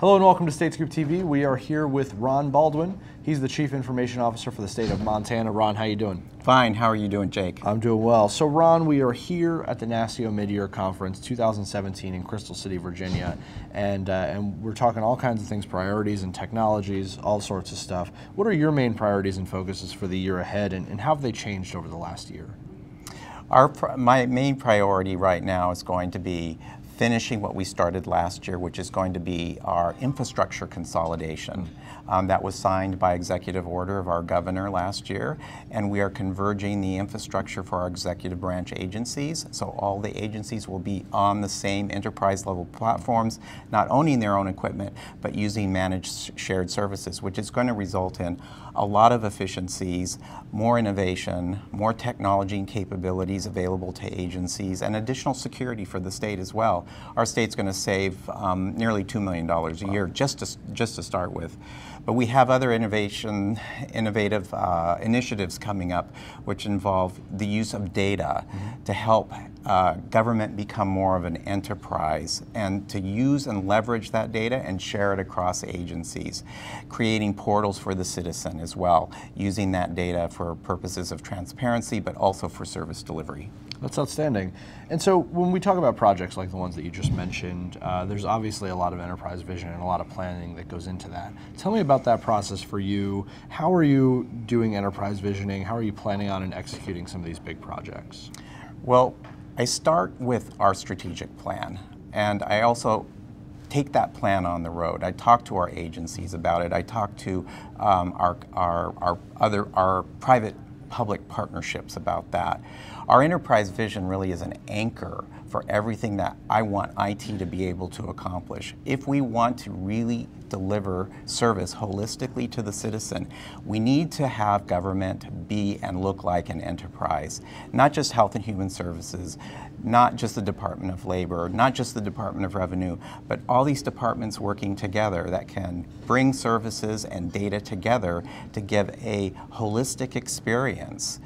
Hello and welcome to Statescoop TV. We are here with Ron Baldwin. He's the Chief Information Officer for the state of Montana. Ron, how you doing? Fine. How are you doing, Jake? I'm doing well. So Ron, we are here at the NASCIO Midyear Conference 2017 in Crystal City, Virginia, and we're talking all kinds of things, priorities and technologies, all sorts of stuff. What are your main priorities and focuses for the year ahead, and how have they changed over the last year? My main priority right now is going to be finishing what we started last year, which is going to be our infrastructure consolidation. That was signed by executive order of our governor last year, and we are converging the infrastructure for our executive branch agencies. So all the agencies will be on the same enterprise level platforms, not owning their own equipment, but using managed shared services, which is going to result in a lot of efficiencies, more innovation, more technology and capabilities available to agencies, and additional security for the state as well. Our state's going to save nearly $2 million a year just to start with. But we have other innovative initiatives coming up, which involve the use of data to help government become more of an enterprise, and to use and leverage that data and share it across agencies, creating portals for the citizen as well, using that data for purposes of transparency, but also for service delivery. That's outstanding. And so when we talk about projects like the ones that you just mentioned, there's obviously a lot of enterprise vision and a lot of planning that goes into that. Tell me about that process for you. How are you doing enterprise visioning? How are you planning on and executing some of these big projects? Well, I start with our strategic plan, and I also take that plan on the road. I talk to our agencies about it. I talk to our private public partnerships about that. Our enterprise vision really is an anchor for everything that I want IT to be able to accomplish. If we want to really deliver service holistically to the citizen, we need to have government be and look like an enterprise. Not just Health and Human Services, not just the Department of Labor, not just the Department of Revenue, but all these departments working together that can bring services and data together to give a holistic experience.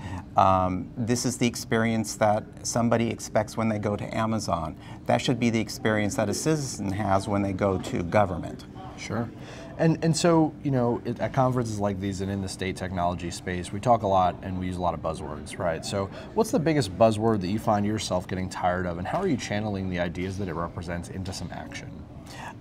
This is the experience that somebody expects when they go to Amazon. That should be the experience that a citizen has when they go to government. Sure. And so, you know, at conferences like these and in the state technology space, we talk a lot and we use a lot of buzzwords, right? So what's the biggest buzzword that you find yourself getting tired of, and how are you channeling the ideas that it represents into some action?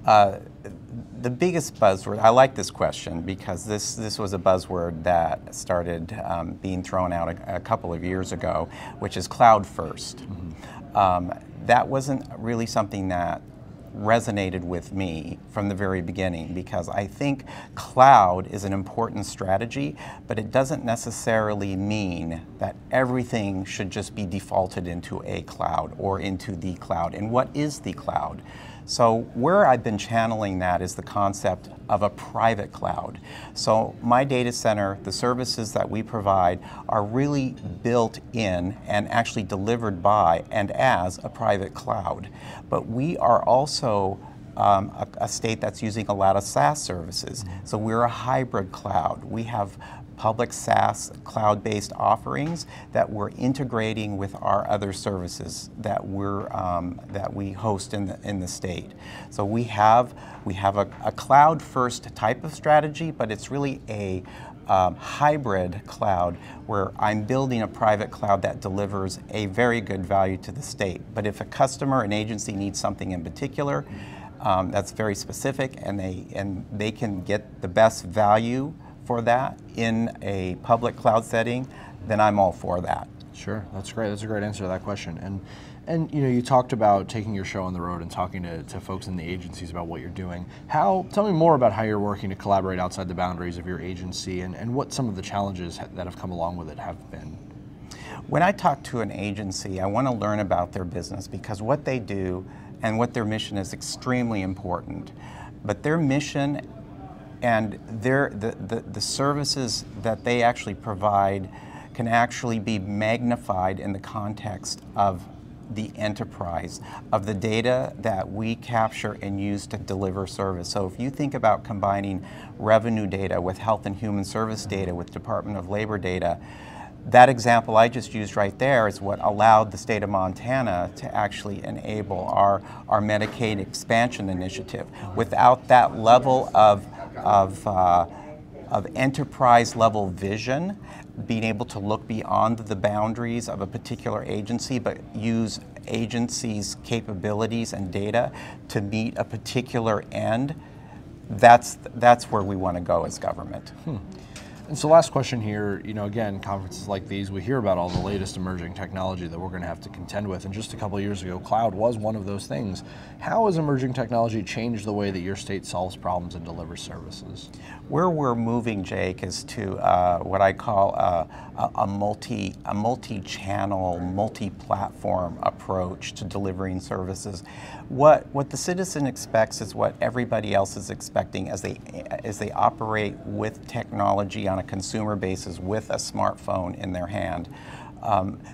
The biggest buzzword, I like this question because this was a buzzword that started being thrown out a couple of years ago, which is cloud first. That wasn't really something that resonated with me from the very beginning, because I think cloud is an important strategy, but it doesn't necessarily mean that everything should just be defaulted into a cloud or into the cloud. And what is the cloud? So where I've been channeling that is the concept of a private cloud. So my data center, the services that we provide, are really built in and actually delivered by and as a private cloud. But we are also a state that's using a lot of SaaS services. So we're a hybrid cloud. We have public SaaS cloud-based offerings that we're integrating with our other services that we host in the state. So we have a cloud-first type of strategy, but it's really a hybrid cloud where I'm building a private cloud that delivers a very good value to the state. But if a customer, an agency needs something in particular that's very specific, and they can get the best value for that in a public cloud setting, then I'm all for that. Sure, that's great. That's a great answer to that question. And you know, you talked about taking your show on the road and talking to folks in the agencies about what you're doing. Tell me more about how you're working to collaborate outside the boundaries of your agency, and what some of the challenges that have come along with it have been. When I talk to an agency, I want to learn about their business, because what they do and what their mission is extremely important. But their mission and the services that they actually provide can actually be magnified in the context of the enterprise, of the data that we capture and use to deliver service. So if you think about combining revenue data with Health and Human Service data with Department of Labor data, That example I just used right there is what allowed the state of Montana to actually enable our Medicaid expansion initiative. Without that level of enterprise level vision, being able to look beyond the boundaries of a particular agency, but use agency's capabilities and data to meet a particular end, that's where we want to go as government. And so last question here, again, conferences like these, we hear about all the latest emerging technology that we're going to have to contend with. And just a couple of years ago, cloud was one of those things. How has emerging technology changed the way that your state solves problems and delivers services? Where we're moving, Jake, is to what I call a multi-channel, multi-platform approach to delivering services. What the citizen expects is what everybody else is expecting as they operate with technology on a consumer basis with a smartphone in their hand.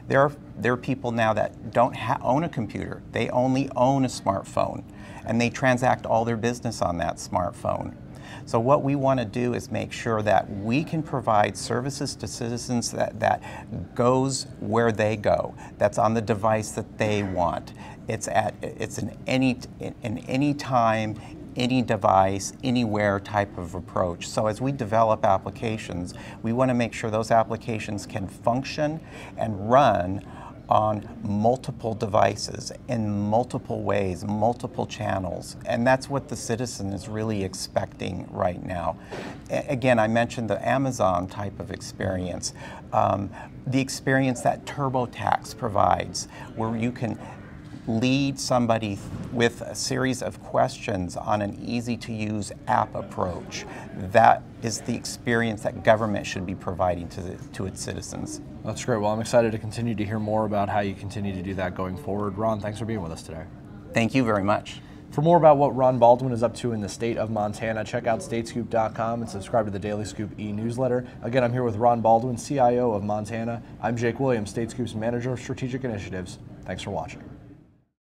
There are people now that don't own a computer. They only own a smartphone, and they transact all their business on that smartphone. So what we want to do is make sure that we can provide services to citizens that goes where they go, that's on the device that they want. It's in any time, any device, anywhere type of approach. So as we develop applications, we want to make sure those applications can function and run on multiple devices in multiple ways, multiple channels. And that's what the citizen is really expecting right now. Again, I mentioned the Amazon type of experience, the experience that TurboTax provides, where you can lead somebody with a series of questions on an easy-to-use app approach. That is the experience that government should be providing to its citizens. That's great. Well, I'm excited to continue to hear more about how you continue to do that going forward. Ron, thanks for being with us today. Thank you very much. For more about what Ron Baldwin is up to in the state of Montana, check out statescoop.com and subscribe to the Daily Scoop e-newsletter. Again, I'm here with Ron Baldwin, CIO of Montana. I'm Jake Williams, State Scoop's Manager of Strategic Initiatives. Thanks for watching.